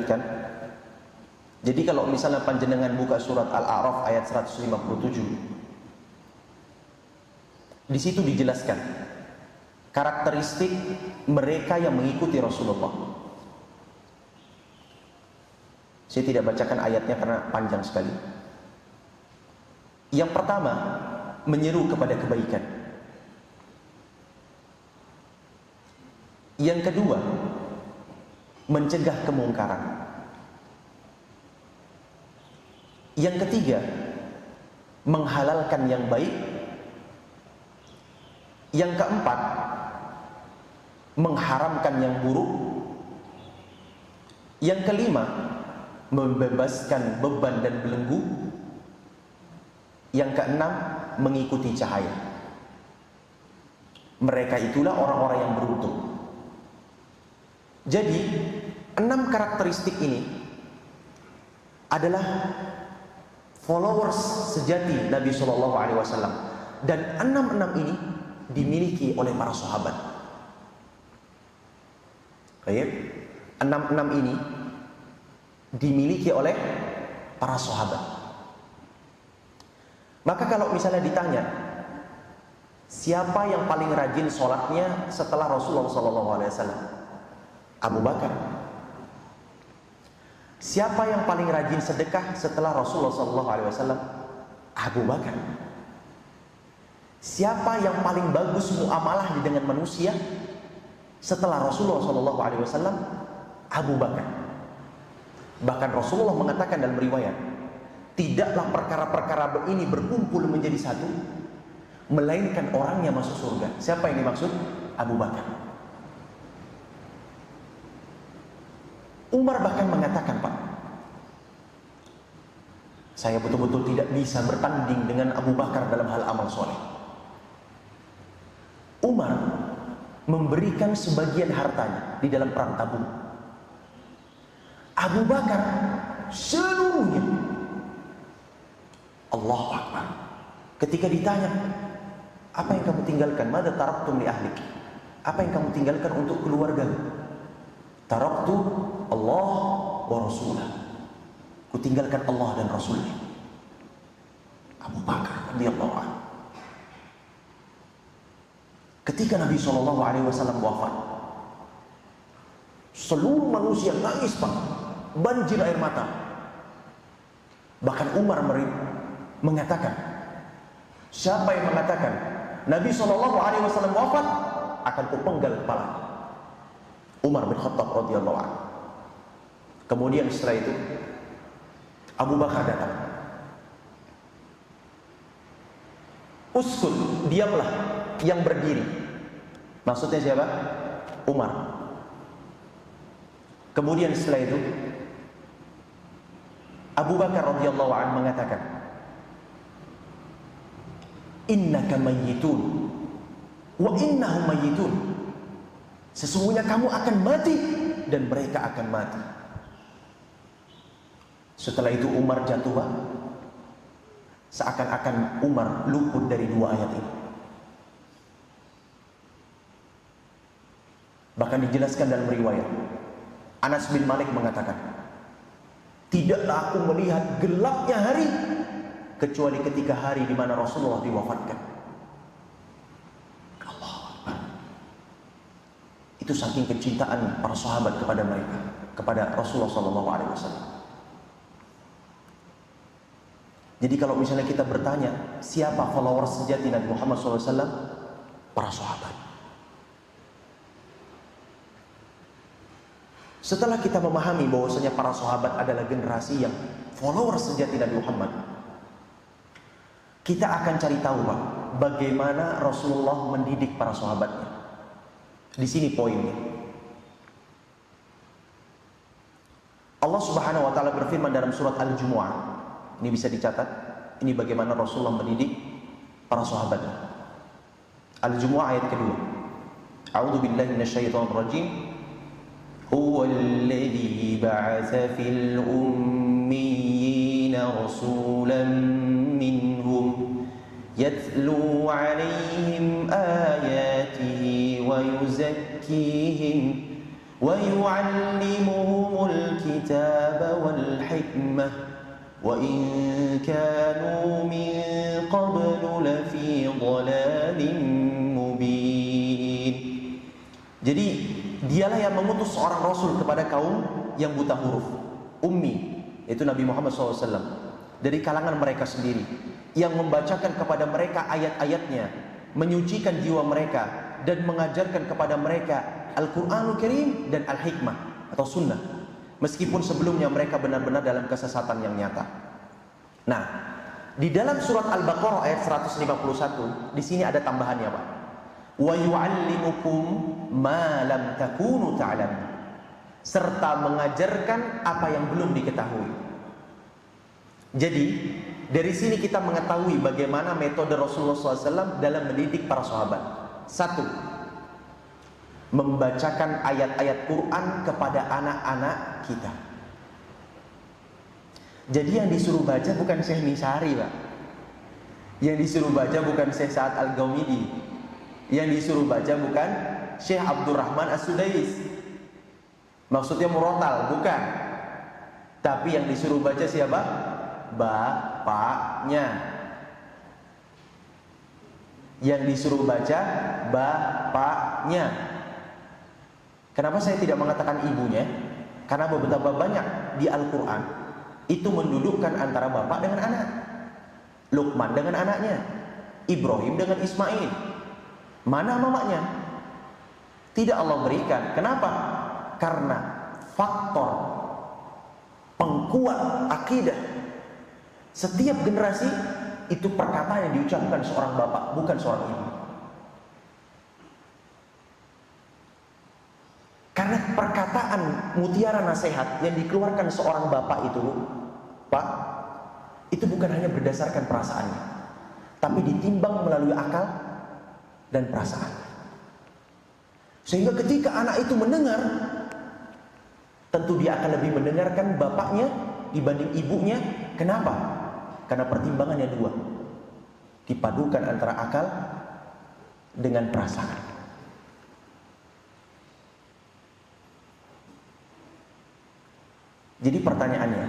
lanjutkan. Jadi kalau misalnya panjenengan buka surat Al-A'raf ayat 157, di situ dijelaskan karakteristik mereka yang mengikuti Rasulullah. Saya tidak bacakan ayatnya karena panjang sekali. Yang pertama, menyeru kepada kebaikan. Yang kedua, mencegah kemungkaran. Yang ketiga, menghalalkan yang baik. Yang keempat, mengharamkan yang buruk. Yang kelima, membebaskan beban dan belenggu. Yang keenam, mengikuti cahaya. Mereka itulah orang-orang yang beruntung. Jadi 6 karakteristik ini adalah followers sejati Nabi Shallallahu Alaihi Wasallam, dan 6 ini dimiliki oleh para sahabat. Baik, 6 ini dimiliki oleh para sahabat. Maka kalau misalnya ditanya, siapa yang paling rajin sholatnya setelah Rasulullah SAW? Abu Bakar. Siapa yang paling rajin sedekah setelah Rasulullah SAW? Abu Bakar. Siapa yang paling bagus muamalah dengan manusia setelah Rasulullah SAW? Abu Bakar. Bahkan Rasulullah mengatakan dalam riwayat, tidaklah perkara-perkara ini berkumpul menjadi satu, melainkan orangnya masuk surga. Siapa yang dimaksud? Abu Bakar. Umar bahkan mengatakan, Pak, saya betul-betul tidak bisa bertanding dengan Abu Bakar dalam hal amal soleh. Umar memberikan sebagian hartanya di dalam perang Tabuk. Abu Bakar seluruhnya. Allahu Akbar. Ketika ditanya, apa yang kamu tinggalkan? Mada taraktum li ahlik? Apa yang kamu tinggalkan untuk keluarga? Taraktu Allah wa Rasulah. Kutinggalkan Allah dan Rasulnya. Abu Bakar radhiyallahu anhu. Ketika Nabi SAW wafat, seluruh manusia nangis, Pak, banjir air mata. Bahkan Umar mengatakan, siapa yang mengatakan Nabi SAW wafat, akan kupenggal kepala. Umar bin Khattab radhiyallahu anhu. Kemudian setelah itu Abu Bakar datang. Uskut, diamlah, yang berdiri. Maksudnya siapa? Umar. Kemudian setelah itu Abu Bakar radhiyallahu anhu mengatakan, innaka mayyitun wa innahum mayyitun. Sesungguhnya kamu akan mati dan mereka akan mati. Setelah itu Umar jatuh, Pak. Seakan-akan Umar luput dari 2 ayat ini. Bahkan dijelaskan dalam riwayat, Anas bin Malik mengatakan, tidaklah aku melihat gelapnya hari kecuali ketika hari di mana Rasulullah diwafatkan. Itu saking kecintaan para sahabat kepada mereka, kepada Rasulullah SAW. Jadi kalau misalnya kita bertanya, siapa followers sejati Nabi Muhammad SAW? Para sahabat. Setelah kita memahami bahwasanya para sahabat adalah generasi yang followers sejati Nabi Muhammad, kita akan cari tahu, Pak, bagaimana Rasulullah mendidik para sahabatnya. Di sini poinnya. Allah Subhanahu wa taala berfirman dalam surat Al-Jumu'ah. Ini bisa dicatat. Ini bagaimana Rasulullah mendidik para sahabatnya. Al-Jumu'ah ayat kedua. A'udzu billahi minasyaitonir rajim. Huwallazi ba'atsa fil ummiyina rasulan minhum يتلو عليهم آياته ويزكيهم وَيُعَلِّمُهُمُ الْكِتَابَ وَالْحِكْمَةَ وَإِنْ كَانُوا مِنْ قَبْلُ لَفِي ضَلَالٍ مُبِينٍ. Jadi dialah yang mengutus seorang rasul kepada kaum yang buta huruf, ummi, yaitu Nabi Muhammad SAW, dari kalangan mereka sendiri, yang membacakan kepada mereka ayat-ayatnya, menyucikan jiwa mereka, dan mengajarkan kepada mereka Al-Quranul Karim dan Al-Hikmah atau Sunnah, meskipun sebelumnya mereka benar-benar dalam kesesatan yang nyata. Nah, di dalam surat Al-Baqarah ayat 151, di sini ada tambahannya, Pak. Wa yu'allimukum ma lam takunu ta'lamun, serta mengajarkan apa yang belum diketahui. Jadi dari sini kita mengetahui bagaimana metode Rasulullah SAW dalam mendidik para sahabat. Satu, membacakan ayat-ayat Quran kepada anak-anak kita. Jadi yang disuruh baca bukan Syekh Misari, Pak. Yang disuruh baca bukan Syekh Sa'ad Al-Ghamidi. Yang disuruh baca bukan Syekh Abdurrahman As-Sudais. Maksudnya murotal, bukan. Tapi yang disuruh baca siapa? Bapaknya. Yang disuruh baca bapaknya. Kenapa saya tidak mengatakan ibunya? Karena beberapa banyak di Al-Quran itu mendudukkan antara bapak dengan anak. Luqman dengan anaknya, Ibrahim dengan Ismail. Mana mamanya? Tidak Allah berikan. Kenapa? Karena faktor pengkuat akidah. Setiap generasi itu perkataan yang diucapkan seorang bapak, bukan seorang ibu. Karena perkataan mutiara nasihat yang dikeluarkan seorang bapak itu, Pak, itu bukan hanya berdasarkan perasaannya, tapi ditimbang melalui akal dan perasaan. Sehingga ketika anak itu mendengar, tentu dia akan lebih mendengarkan bapaknya dibanding ibunya. Kenapa? Karena pertimbangannya dua, dipadukan antara akal dengan perasaan. Jadi pertanyaannya,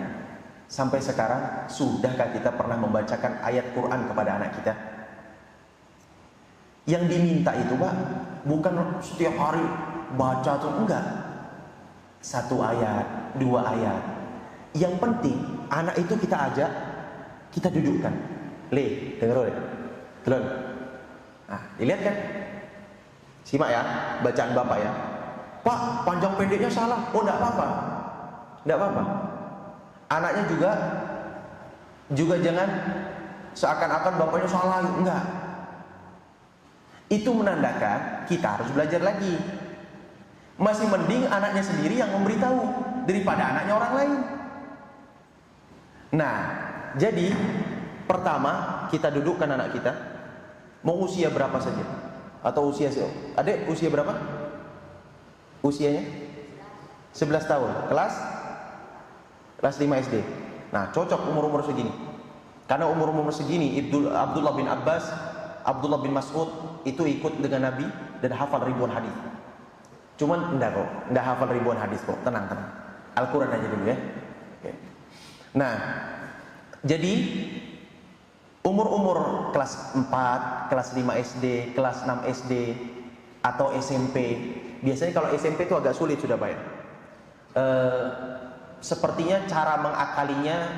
sampai sekarang sudahkah kita pernah membacakan ayat Quran kepada anak kita? Yang diminta itu, Pak, bukan setiap hari baca tuh, enggak. 1 ayat, 2 ayat. Yang penting anak itu kita ajak, kita dudukkan. Le, denger oleh. Telon. Nah, dilihat kan? Simak ya, bacaan Bapak ya. Pak, panjang pendeknya salah. Oh, enggak apa-apa. Tidak apa-apa. Anaknya juga jangan seakan-akan bapaknya salah. Enggak. Itu menandakan kita harus belajar lagi. Masih mending anaknya sendiri yang memberitahu daripada anaknya orang lain. Nah, jadi pertama kita dudukkan anak kita, mau usia berapa saja, atau usia adek usia berapa? Usianya 11 tahun. Kelas 5 SD. Nah, cocok umur-umur segini. Karena umur-umur segini Abdullah bin Abbas, Abdullah bin Mas'ud itu ikut dengan Nabi dan hafal ribuan hadis. Cuman enggak hafal ribuan hadis kok. Tenang. Al-Quran aja dulu ya. Oke. Nah, jadi umur-umur kelas 4, kelas 5 SD, kelas 6 SD atau SMP. Biasanya kalau SMP itu agak sulit sudah, Pak ya. Sepertinya cara mengakalinya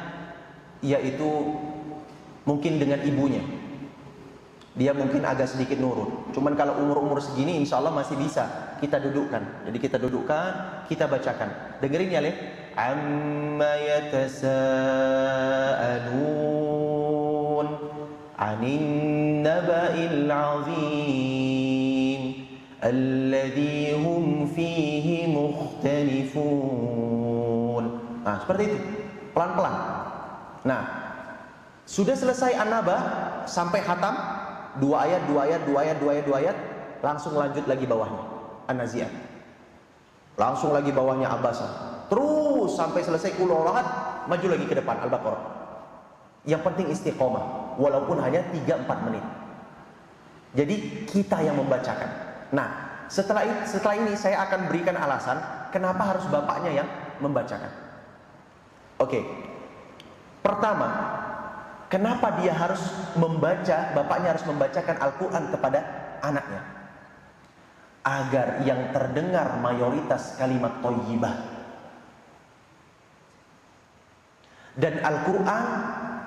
yaitu mungkin dengan ibunya. Dia mungkin agak sedikit nurut. Cuman kalau umur-umur segini insya Allah masih bisa kita dudukkan. Jadi kita dudukkan, kita bacakan. Dengerin ya, Le. Amma yatasaalun 'anin naba'il 'azim alladzi hum fihi mukhtalifun. Nah, seperti itu, pelan-pelan. Nah, sudah selesai An-Naba sampai khatam 2 ayat, langsung lanjut lagi bawahnya An-Nazi'at. Langsung lagi bawahnya Abasa. Terus sampai selesai Qul Huwallahu, maju lagi ke depan Al-Baqarah. Yang penting istiqomah, walaupun hanya 3-4 menit. Jadi kita yang membacakan. Nah, setelah ini saya akan berikan alasan kenapa harus bapaknya yang membacakan? Oke. Pertama, kenapa dia harus membaca, bapaknya harus membacakan Al-Quran kepada anaknya? Agar yang terdengar mayoritas kalimat thayyibah. Dan Al-Quran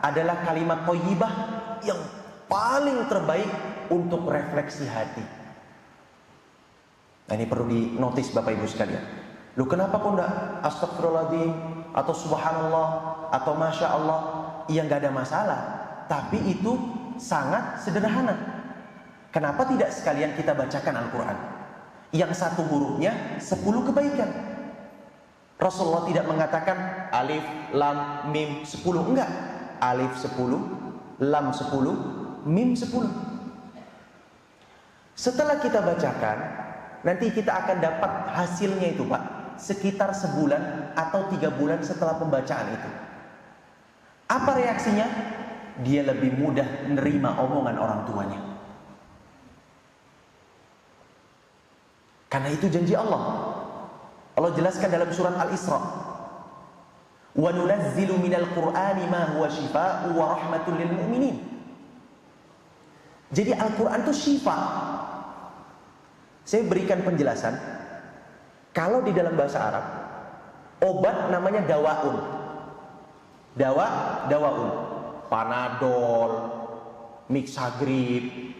adalah kalimat thayyibah yang paling terbaik untuk refleksi hati. Nah, ini perlu dinotis Bapak Ibu sekalian. Loh, kenapa kok enggak astagfirullahaladzim atau subhanallah atau masya Allah? Ya nggak ada masalah, tapi itu sangat sederhana. Kenapa tidak sekalian kita bacakan Al-Quran? Yang satu hurufnya 10 kebaikan. Rasulullah tidak mengatakan alif, lam, mim 10, enggak. Alif 10, lam 10, mim 10. Setelah kita bacakan, nanti kita akan dapat hasilnya itu Pak, sekitar sebulan atau 3 bulan setelah pembacaan itu. Apa reaksinya? Dia lebih mudah menerima omongan orang tuanya. Karena itu janji Allah. Allah jelaskan dalam surat Al-Isra, "Wa nunazzilu minal Qur'ani ma huwa shifaa'un wa rahmatun lil mu'minin." Jadi Al-Quran itu syifa. Saya berikan penjelasan. Kalau di dalam bahasa Arab, obat namanya dawaun. Dawaun. Panadol, Mixagrip,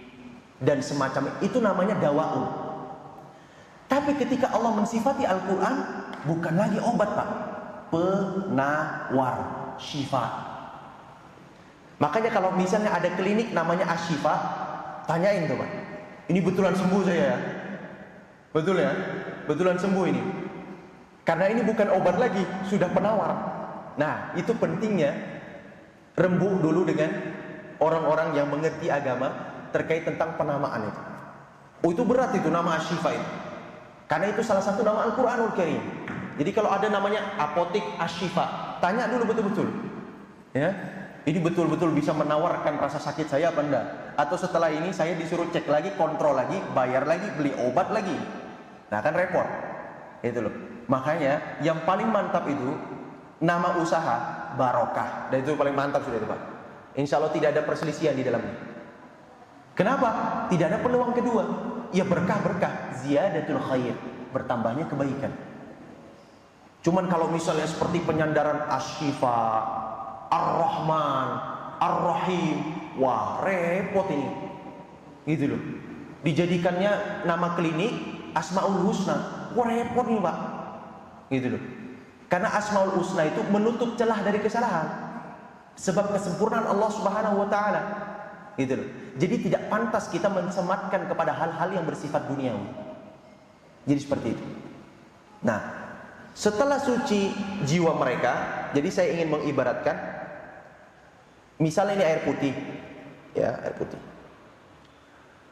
dan semacam itu namanya dawaun. Tapi ketika Allah mensifati Al-Quran, bukan lagi obat Pak, penawar, syifa. Makanya kalau misalnya ada klinik namanya Asyifa, tanyain tuh Pak, ini betulan sembuh saya ya? Betul ya? Betulan sembuh ini? Karena ini bukan obat lagi, sudah penawar. Nah, itu pentingnya rembuh dulu dengan orang-orang yang mengerti agama terkait tentang penamaan itu. Oh, itu berat itu nama Asyifa itu. Karena itu salah satu nama Al-Quranul Karim. Jadi kalau ada namanya apotik Asyifa, tanya dulu betul-betul. Ya, ini betul-betul bisa menawarkan rasa sakit saya apa enggak? Atau setelah ini saya disuruh cek lagi, kontrol lagi, bayar lagi, beli obat lagi. Nah kan repot. Itu loh. Makanya yang paling mantap itu nama usaha Barokah. Dan itu paling mantap sudah itu Pak. Insya Allah tidak ada perselisihan di dalamnya. Kenapa? Tidak ada peluang kedua. Ya berkah-berkah, ziyadatul khair, bertambahnya kebaikan. Cuman kalau misalnya seperti penyandaran Asyifa, Ar-Rahman, Ar-Rahim, wah repot ini. Gitu loh. Dijadikannya nama klinik Asmaul Husna. Wah repot nih Pak. Gitu loh. Karena Asmaul Husna itu menutup celah dari kesalahan. Sebab kesempurnaan Allah Subhanahu wa taala. Gitu loh. Jadi tidak pantas kita mensematkan kepada hal-hal yang bersifat duniawi. Jadi seperti itu. Nah, setelah suci jiwa mereka, jadi saya ingin mengibaratkan, misalnya ini air putih, ya air putih.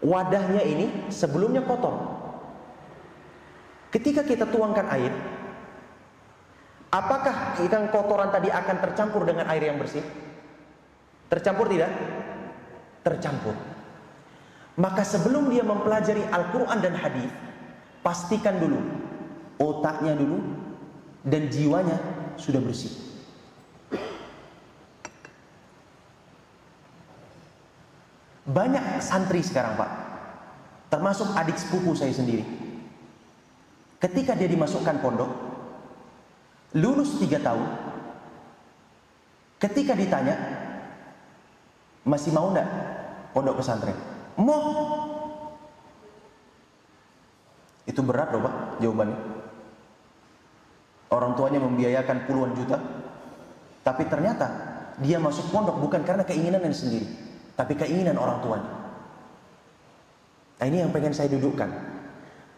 Wadahnya ini sebelumnya kotor. Ketika kita tuangkan air, apakah ikan kotoran tadi akan tercampur dengan air yang bersih? Tercampur tidak? Tercampur. Maka sebelum dia mempelajari Al-Quran dan hadis, pastikan dulu otaknya dulu dan jiwanya sudah bersih. Banyak santri sekarang Pak, termasuk adik sepupu saya sendiri, ketika dia dimasukkan pondok, lulus 3 tahun, ketika ditanya masih mau enggak pondok pesantren? Mau. Itu berat loh Pak jawabannya. Orang tuanya membiayakan puluhan juta, tapi ternyata dia masuk pondok bukan karena keinginannya sendiri, tapi keinginan orang tuanya. Nah ini yang pengen saya dudukkan.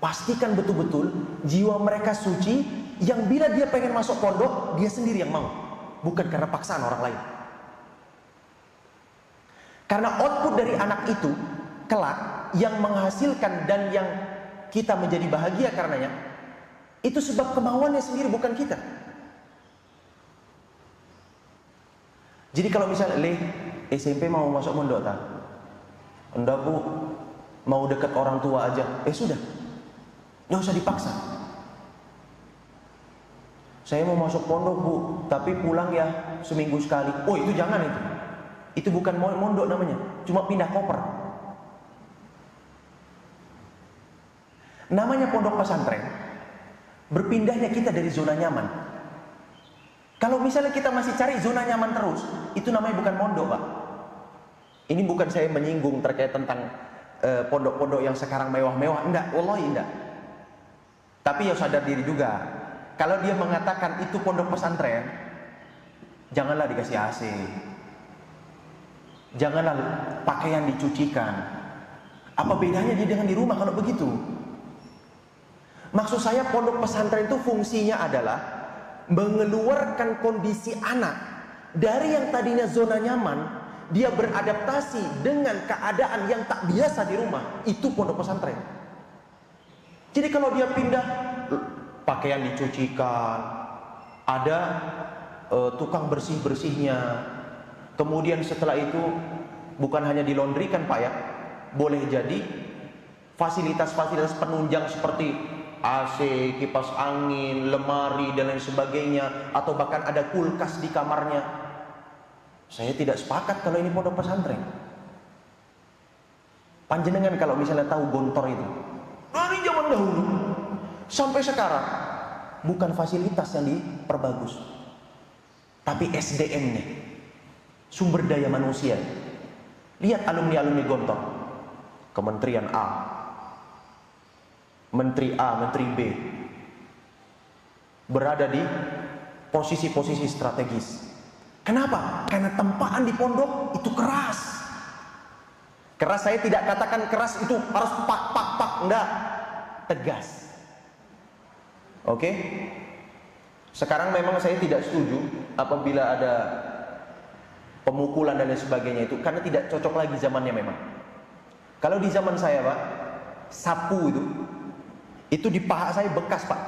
Pastikan betul-betul jiwa mereka suci, yang bila dia pengen masuk pondok, dia sendiri yang mau, bukan karena paksaan orang lain. Karena output dari anak itu kelak yang menghasilkan dan yang kita menjadi bahagia karenanya, itu sebab kemauannya sendiri, bukan kita. Jadi kalau misalnya SMP mau masuk pondok tak? Enggak Bu, mau dekat orang tua aja. Sudah, nggak usah dipaksa. Saya mau masuk pondok Bu, tapi pulang ya seminggu sekali. Oh itu jangan itu. Itu bukan mondok namanya, cuma pindah koper. Namanya pondok pesantren, berpindahnya kita dari zona nyaman. Kalau misalnya kita masih cari zona nyaman terus, itu namanya bukan mondok Pak. Ini bukan saya menyinggung terkait tentang pondok-pondok yang sekarang mewah-mewah, enggak, wallahi enggak. Tapi ya sadar diri juga. Kalau dia mengatakan itu pondok pesantren, janganlah dikasih AC, janganlah pakaian dicucikan. Apa bedanya dia dengan di rumah kalau begitu? Maksud saya pondok pesantren itu fungsinya adalah mengeluarkan kondisi anak dari yang tadinya zona nyaman, dia beradaptasi dengan keadaan yang tak biasa di rumah. Itu pondok pesantren. Jadi kalau dia pindah, pakaian dicucikan, ada tukang bersih-bersihnya. Kemudian setelah itu bukan hanya dilondrikan Pak ya, boleh jadi fasilitas-fasilitas penunjang seperti AC, kipas angin, lemari dan lain sebagainya, atau bahkan ada kulkas di kamarnya. Saya tidak sepakat kalau ini pondok pesantren. Panjenengan kalau misalnya tahu Gontor itu dari zaman dahulu sampai sekarang, bukan fasilitas yang diperbagus, tapi SDM-nya, sumber daya manusia. Lihat alumni-alumni Gontor, Kementerian A, Menteri A, Menteri B, berada di posisi-posisi strategis. Kenapa? Karena tempaan di pondok itu keras. Keras saya tidak katakan keras itu harus pak, enggak, tegas. Oke? Sekarang memang saya tidak setuju apabila ada pemukulan dan lain sebagainya itu, karena tidak cocok lagi zamannya memang. Kalau di zaman saya Pak, sapu itu di paha saya bekas Pak,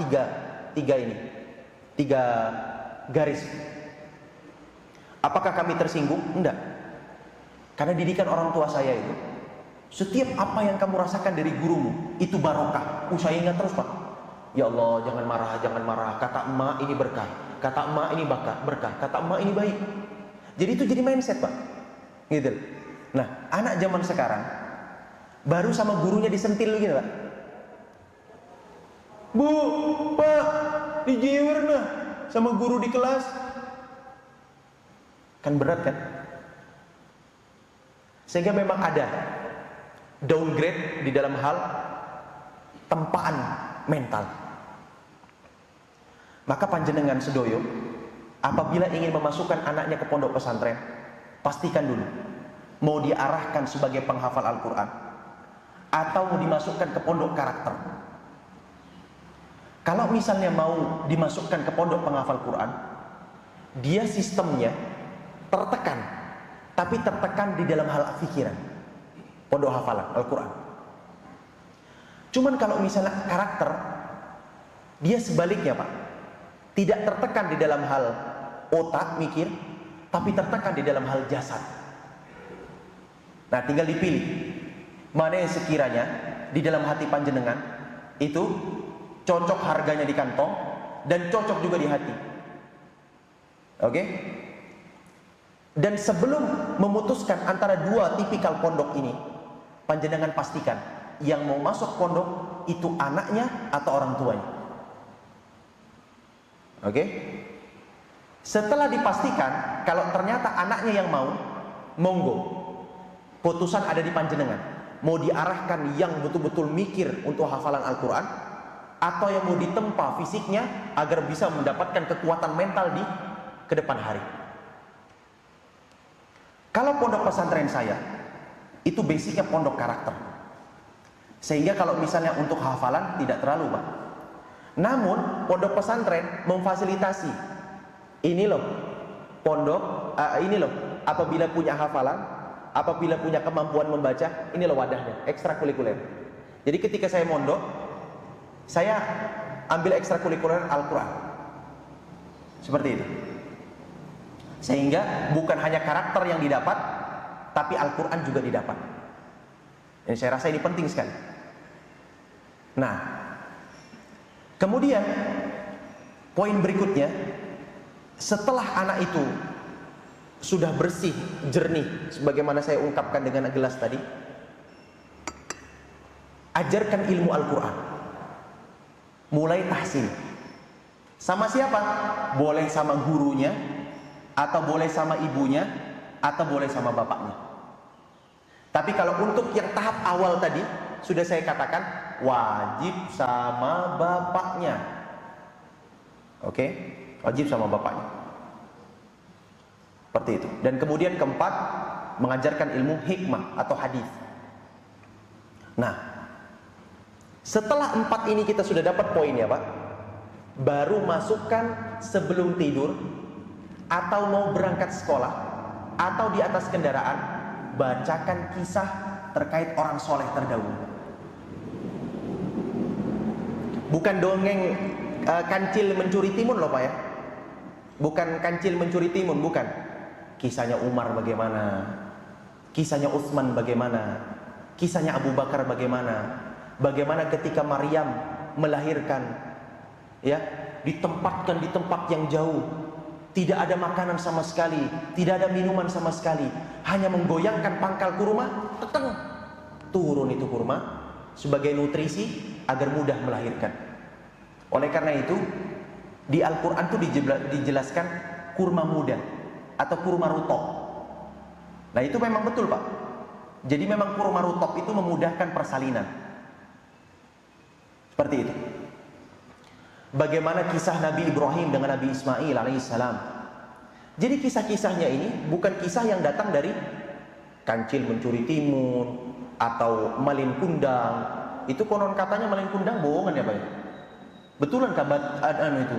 tiga garis. Apakah kami tersinggung? Enggak. Karena didikan orang tua saya itu, setiap apa yang kamu rasakan dari gurumu itu barokah. Saya ingat terus Pak, ya Allah jangan marah, kata emak ini berkah, kata emak ini berkah, kata emak ini baik. Jadi itu jadi mindset Pak, gitu. Nah anak zaman sekarang baru sama gurunya disentil gitu Pak, Bu, Pak, dijewer nah sama guru di kelas, kan berat kan? Sehingga memang ada downgrade di dalam hal tempaan mental. Maka panjenengan sedoyo, apabila ingin memasukkan anaknya ke pondok pesantren, pastikan dulu mau diarahkan sebagai penghafal Al-Quran atau mau dimasukkan ke pondok karakter. Kalau misalnya mau dimasukkan ke pondok penghafal Quran, dia sistemnya tertekan, tapi tertekan di dalam hal pikiran, pondok hafalan Al-Quran. Cuman kalau misalnya karakter, dia sebaliknya Pak, tidak tertekan di dalam hal otak mikir, tapi tertekan di dalam hal jasad. Nah tinggal dipilih mana yang sekiranya di dalam hati panjenengan itu cocok harganya di kantong dan cocok juga di hati. Oke? Dan sebelum memutuskan antara dua tipikal pondok ini, panjenengan pastikan yang mau masuk pondok itu anaknya atau orang tuanya. Oke? Setelah dipastikan kalau ternyata anaknya yang mau, monggo. Putusan ada di panjenengan. Mau diarahkan yang betul-betul mikir untuk hafalan Al-Quran, atau yang mau ditempa fisiknya agar bisa mendapatkan kekuatan mental di kedepan hari. Kalau pondok pesantren saya itu basicnya pondok karakter, sehingga kalau misalnya untuk hafalan tidak terlalu Pak. Namun pondok pesantren memfasilitasi ini loh pondok, ini loh apabila punya hafalan, apabila punya kemampuan membaca, ini loh wadahnya, ekstrakurikuler. Jadi ketika saya mondok, saya ambil ekstrakurikuler Al-Quran, seperti itu. Sehingga bukan hanya karakter yang didapat, tapi Al-Quran juga didapat. Ini saya rasa ini penting sekali. Nah, kemudian Poin berikutnya, setelah anak itu sudah bersih, jernih, sebagaimana saya ungkapkan dengan gelas tadi, ajarkan ilmu Al-Quran. Mulai tahsin. Sama siapa? Boleh sama gurunya, atau boleh sama ibunya, atau boleh sama bapaknya. Tapi kalau untuk yang tahap awal tadi, sudah saya katakan, wajib sama bapaknya. Oke? Wajib sama bapaknya. Seperti itu. Dan kemudian keempat, mengajarkan ilmu hikmah atau hadis. Nah, setelah 4 ini kita sudah dapat poinnya, Pak. Baru masukkan sebelum tidur, atau mau berangkat sekolah, atau di atas kendaraan, bacakan kisah terkait orang soleh terdahulu. Bukan dongeng kancil mencuri timun loh Pak ya. Bukan kancil mencuri timun, bukan. Kisahnya Umar bagaimana, kisahnya Utsman bagaimana, kisahnya Abu Bakar bagaimana, bagaimana ketika Maryam melahirkan, ya, ditempatkan di tempat yang jauh, tidak ada makanan sama sekali, tidak ada minuman sama sekali, hanya menggoyangkan pangkal kurma, teteng, turun itu kurma sebagai nutrisi agar mudah melahirkan. Oleh karena itu di Al-Quran itu dijelaskan kurma muda atau kurma rutok. Nah itu memang betul Pak. Jadi memang kurma rutok itu memudahkan persalinan. Seperti itu. Bagaimana kisah Nabi Ibrahim dengan Nabi Ismail alaihissalam. Jadi kisah-kisahnya ini bukan kisah yang datang dari kancil mencuri timun atau malin kundang. Itu konon katanya malin kundang bohongan ya Pak ya. Betulan kah itu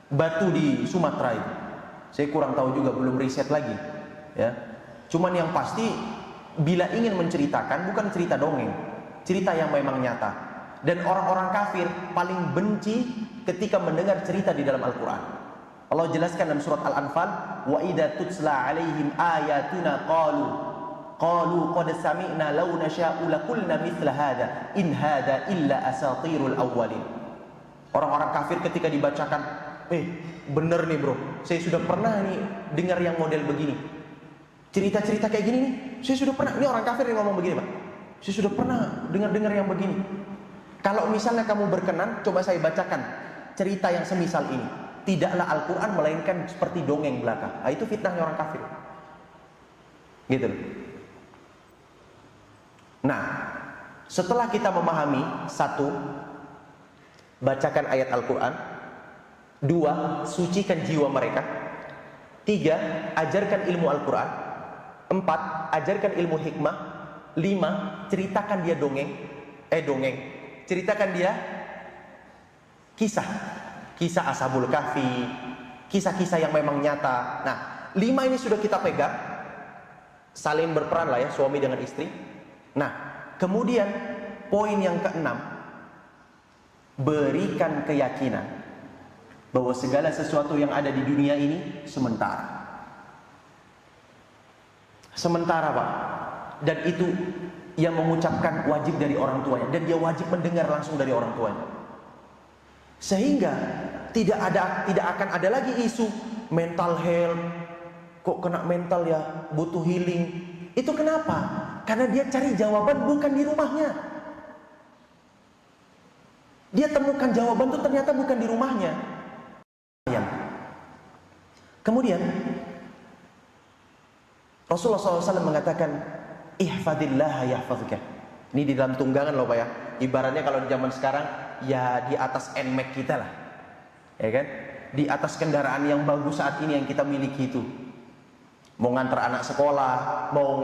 batu di Sumatera itu? Saya kurang tahu juga, belum riset lagi ya. Cuman yang pasti bila ingin menceritakan bukan cerita dongeng, cerita yang memang nyata. Dan orang-orang kafir paling benci ketika mendengar cerita di dalam Al-Quran. Allah jelaskan dalam surat Al-Anfal, wa idza tutsla alaihim ayatuna qalu qad sami'na law nasha'u laqulna mithla hadza in hadza illa asatirul awwalin. Orang-orang kafir ketika dibacakan, bener nih bro, saya sudah pernah nih dengar yang model begini, cerita-cerita kayak gini nih, saya sudah pernah. Ini orang kafir yang ngomong begini Pak, saya sudah pernah dengar yang begini. Kalau misalnya kamu berkenan, coba saya bacakan cerita yang semisal ini. Tidaklah Al-Quran melainkan seperti dongeng belaka. Nah, itu fitnahnya orang kafir. Gitu. Nah, setelah kita memahami, 1, bacakan ayat Al-Quran. 2, sucikan jiwa mereka. 3, ajarkan ilmu Al-Quran. 4, ajarkan ilmu hikmah. 5, ceritakan dia ceritakan dia kisah Ashabul Kahfi, kisah-kisah yang memang nyata. Nah, 5 ini sudah kita pegang, saling berperan lah ya, suami dengan istri. Nah, kemudian poin yang ke-6, berikan keyakinan bahwa segala sesuatu yang ada di dunia ini sementara Pak. Dan itu yang mengucapkan wajib dari orang tuanya, dan dia wajib mendengar langsung dari orang tuanya. Sehingga tidak akan ada lagi isu mental health, kok kena mental ya, butuh healing. Itu kenapa? Karena dia cari jawaban bukan di rumahnya. Dia temukan jawaban itu ternyata bukan di rumahnya. Kemudian Rasulullah SAW mengatakan, ihfadillah yahfazka. Ini di dalam tunggangan loh Pak ya. Ibaratnya kalau di zaman sekarang ya di atas NMAX kita lah, ya kan? Di atas kendaraan yang bagus saat ini yang kita miliki itu. Mau ngantar anak sekolah, mau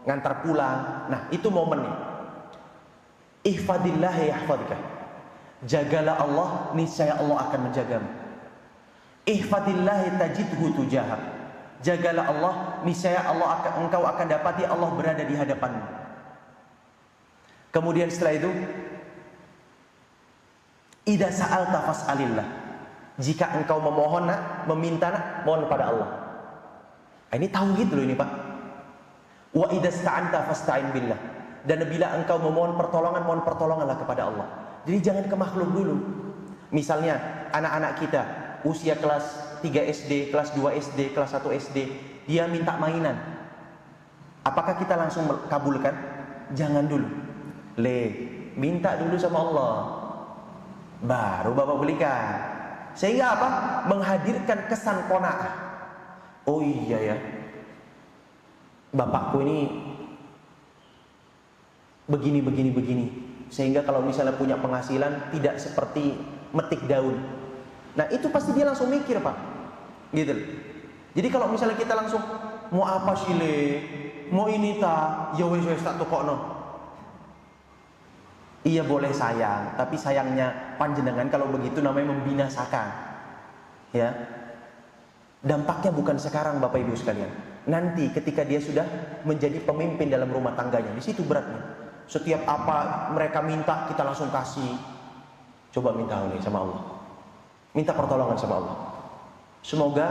ngantar pulang. Nah itu momen nih. Ihfadillah yahfazka. Jagalah Allah, niscaya Allah akan menjagamu. Ihfadillah tajidhu tujahak. Jagalah Allah, niscaya engkau akan dapati Allah berada di hadapanmu. Kemudian setelah itu, idza sa'alta fas'alillah. Jika engkau memohon meminta mohon pada Allah. Ini tauhid loh ini Pak. Wa idza sta'anta fasta'in billah. Dan bila engkau memohon pertolongan, mohon pertolonganlah kepada Allah. Jadi jangan ke makhluk dulu. Misalnya anak-anak kita usia kelas 3 SD, kelas 2 SD, kelas 1 SD, dia minta mainan. Apakah kita langsung kabulkan? Jangan dulu. Minta dulu sama Allah, baru Bapak belikan. Sehingga apa? Menghadirkan kesan qanaah. Oh iya ya, bapakku ini begini. Sehingga kalau misalnya punya penghasilan tidak seperti metik daun. Nah itu pasti dia langsung mikir Pak, gitu. Jadi kalau misalnya kita langsung mau apa sih mau ini ya wes tak tukokno. Iya boleh sayang, tapi sayangnya panjenengan kalau begitu namanya membinasakan. Ya. Dampaknya bukan sekarang Bapak Ibu sekalian. Nanti ketika dia sudah menjadi pemimpin dalam rumah tangganya, di situ beratnya. Setiap apa mereka minta kita langsung kasih. Coba minta oleh sama Allah. Minta pertolongan sama Allah. Semoga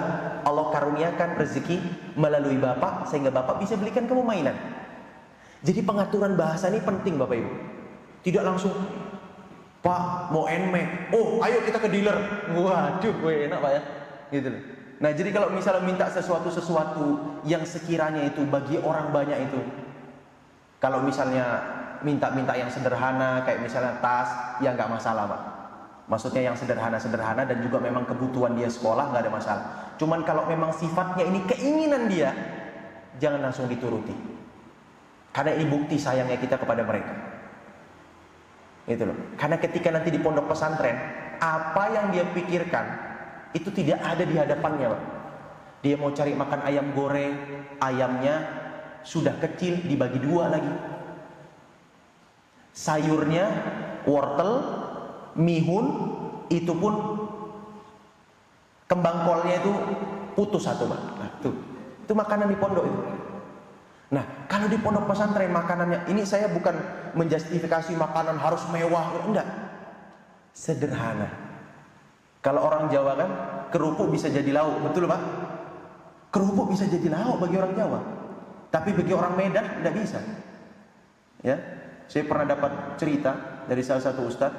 Allah karuniakan rezeki melalui Bapak sehingga Bapak bisa belikan kamu mainan. Jadi pengaturan bahasa ini penting Bapak Ibu. Tidak langsung, Pak mau enme, oh ayo kita ke dealer. Waduh, enak Pak ya, gitu loh. Nah jadi kalau misalnya minta sesuatu yang sekiranya itu bagi orang banyak itu, kalau misalnya minta yang sederhana kayak misalnya tas, ya nggak masalah Pak. Maksudnya yang sederhana dan juga memang kebutuhan dia sekolah nggak ada masalah. Cuman kalau memang sifatnya ini keinginan dia, jangan langsung dituruti. Karena ini bukti sayangnya kita kepada mereka. Itu loh. Karena ketika nanti di pondok pesantren, apa yang dia pikirkan itu tidak ada di hadapannya, Pak. Dia mau cari makan ayam goreng, ayamnya sudah kecil dibagi 2 lagi. Sayurnya wortel, mihun, itu pun kembang kolnya itu putus 1, Pak. Nah, itu makanan di pondok itu. Nah, kalau di pondok pesantren makanannya, ini saya bukan menjustifikasi makanan harus mewah, enggak. Sederhana. Kalau orang Jawa kan, kerupuk bisa jadi lauk, betul Pak? Kerupuk bisa jadi lauk bagi orang Jawa. Tapi bagi orang Medan enggak bisa. Ya. Saya pernah dapat cerita dari salah satu ustadz.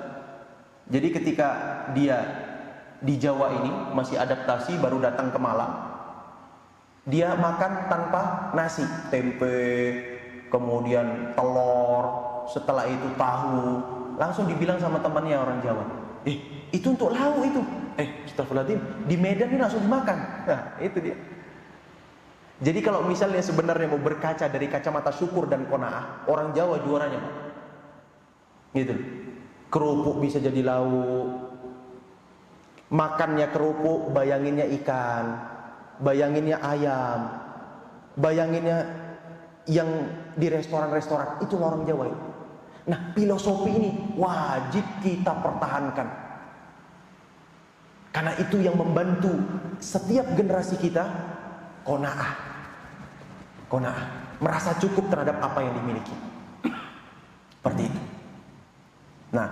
Jadi ketika dia di Jawa ini masih adaptasi baru datang ke Malang, dia makan tanpa nasi, tempe, kemudian telur, setelah itu tahu. Langsung dibilang sama temannya orang Jawa, itu untuk lauk itu. Astagfirullahaladzim, di Medan ini langsung dimakan. Nah, itu dia. Jadi kalau misalnya sebenarnya mau berkaca dari kacamata syukur dan qanaah, orang Jawa juaranya, Pak. Gitu. Kerupuk bisa jadi lauk. Makannya kerupuk, bayanginnya ikan, bayanginnya ayam, bayanginnya yang di restoran-restoran, itu orang Jawa itu. Nah, filosofi ini wajib kita pertahankan. Karena itu yang membantu setiap generasi kita qanaah. Merasa cukup terhadap apa yang dimiliki. Seperti itu. Nah,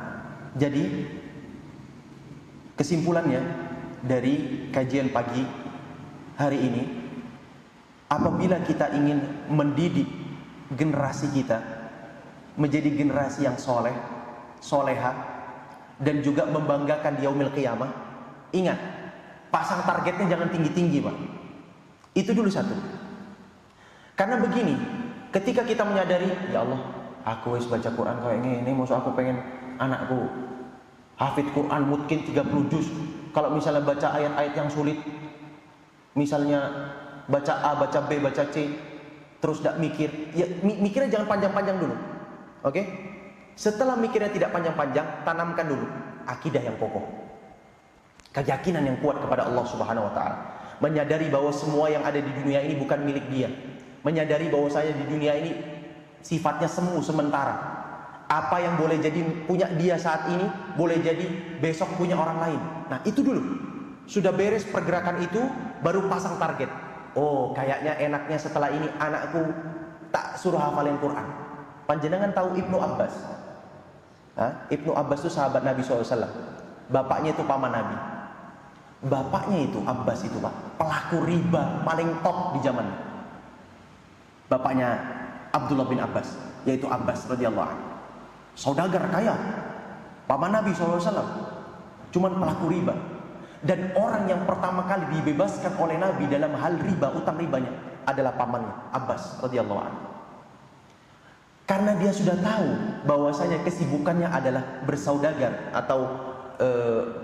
jadi kesimpulannya dari kajian pagi hari ini, apabila kita ingin mendidik generasi kita menjadi generasi yang soleh, soleha, dan juga membanggakan di yaumil qiyamah, ingat, pasang targetnya jangan tinggi-tinggi Pak. Itu dulu satu. Karena begini, ketika kita menyadari, ya Allah, aku harus baca Quran kayak ini maksud aku pengen anakku hafid Quran mungkin 30 juz. Kalau misalnya baca ayat-ayat yang sulit, misalnya baca A, baca B, baca C, terus tidak mikir, ya mikirnya jangan panjang-panjang dulu. Oke? Setelah mikirnya tidak panjang-panjang, tanamkan dulu akidah yang kokoh. Keyakinan yang kuat kepada Allah Subhanahu wa taala. Menyadari bahwa semua yang ada di dunia ini bukan milik dia. Menyadari bahwa saya di dunia ini sifatnya semu sementara. Apa yang boleh jadi punya dia saat ini, boleh jadi besok punya orang lain. Nah, itu dulu. Sudah beres pergerakan itu, baru pasang target. Oh, kayaknya enaknya setelah ini anakku tak suruh hafalin Quran. Panjenengan tahu Ibnu Abbas? Ibnu Abbas itu sahabat Nabi SAW. Bapaknya itu paman Nabi. Bapaknya itu Abbas itu Pak, pelaku riba paling top di zaman. Bapaknya Abdullah bin Abbas, yaitu Abbas radhiyallahu anhu. Saudagar kaya, paman Nabi SAW. cuman pelaku riba. Dan orang yang pertama kali dibebaskan oleh Nabi dalam hal riba, utang ribanya, adalah pamannya Abbas radhiyallahu anhu. Karena dia sudah tahu bahwasanya kesibukannya adalah bersaudagar atau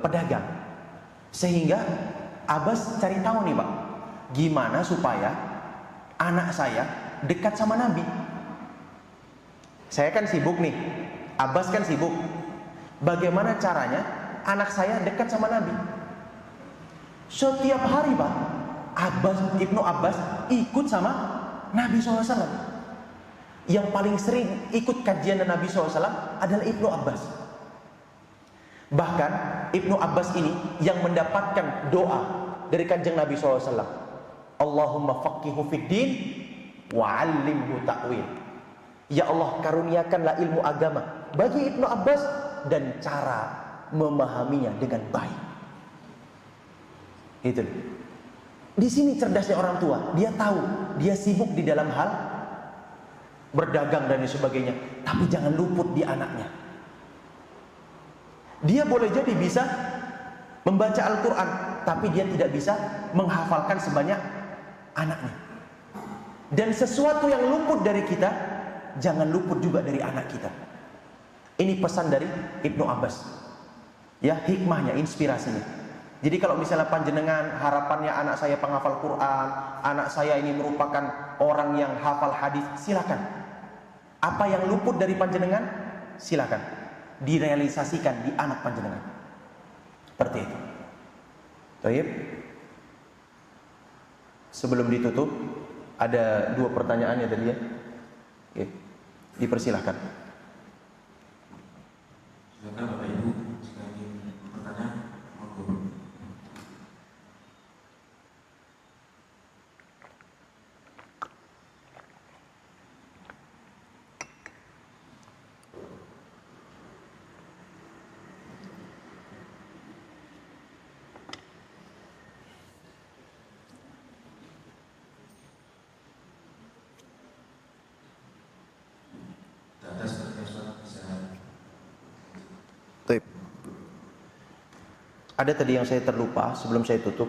pedagang. Sehingga Abbas cari tahu nih Pak, gimana supaya anak saya dekat sama Nabi. Saya kan sibuk nih, Abbas kan sibuk. Bagaimana caranya anak saya dekat sama Nabi? Setiap hari Pak, Ibnu Abbas ikut sama Nabi SAW. Yang paling sering ikut kajian Nabi SAW adalah Ibnu Abbas. Bahkan Ibnu Abbas ini yang mendapatkan doa dari kanjeng Nabi SAW, Allahumma faqihu fid din wa 'allimhu ta'wil. Ya Allah, karuniakanlah ilmu agama bagi Ibnu Abbas dan cara memahaminya dengan baik. Itu. Di sini cerdasnya orang tua. Dia tahu, dia sibuk di dalam hal berdagang dan sebagainya, tapi jangan luput di anaknya. Dia boleh jadi bisa membaca Al-Quran, tapi dia tidak bisa menghafalkan sebanyak anaknya. Dan sesuatu yang luput dari kita, jangan luput juga dari anak kita. Ini pesan dari Ibnu Abbas. Ya, hikmahnya, inspirasinya. Jadi kalau misalnya panjenengan harapannya anak saya penghafal Quran, anak saya ini merupakan orang yang hafal hadis, silakan. Apa yang luput dari panjenengan, silakan direalisasikan di anak panjenengan. Seperti itu. Baik. Sebelum ditutup, ada 2 pertanyaan ya tadi ya. Oke. Dipersilahkan. Silakan Bapak Ibu, jika ingin bertanya, monggo. Ada tadi yang saya terlupa sebelum saya tutup.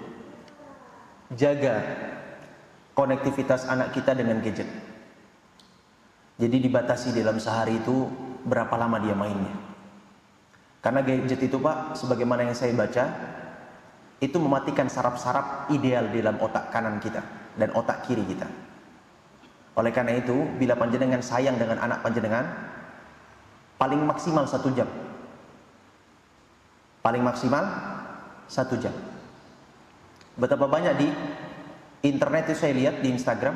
Jaga konektivitas anak kita dengan gadget. Jadi dibatasi dalam sehari itu berapa lama dia mainnya. Karena gadget itu Pak, sebagaimana yang saya baca, itu mematikan saraf-saraf ideal di dalam otak kanan kita dan otak kiri kita. Oleh karena itu, bila panjenengan sayang dengan anak panjenengan, paling maksimal 1 jam. Paling maksimal 1 jam. Betapa banyak di internet itu saya lihat di Instagram,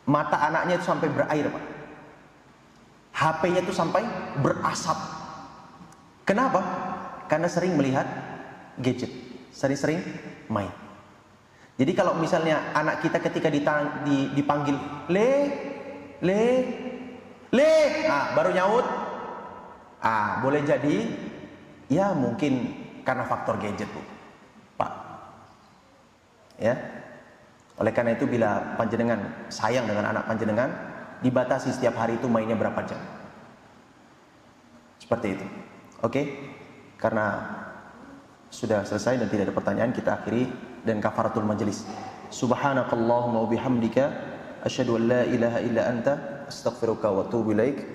mata anaknya itu sampai berair Pak. HP-nya itu sampai berasap. Kenapa? Karena sering melihat gadget, sering-sering main. Jadi kalau misalnya anak kita ketika dipanggil le, baru nyaut, boleh jadi ya mungkin karena faktor gadget Bu, Pak. Ya. Oleh karena itu bila panjenengan sayang dengan anak panjenengan, dibatasi setiap hari itu mainnya berapa jam. Seperti itu. Oke? Karena sudah selesai dan tidak ada pertanyaan, kita akhiri dan kafaratul majelis. Subhanakallahumma wa bihamdika asyhadu an la ilaha illa anta astaghfiruka wa atubu ilaik.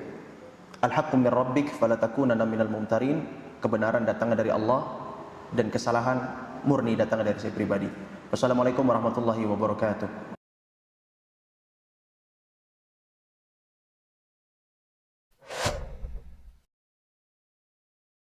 Al-haqqu min rabbik fala takunanna minal mumtarin. Kebenaran datangnya dari Allah dan kesalahan murni datangnya dari saya pribadi. Wassalamualaikum warahmatullahi wabarakatuh.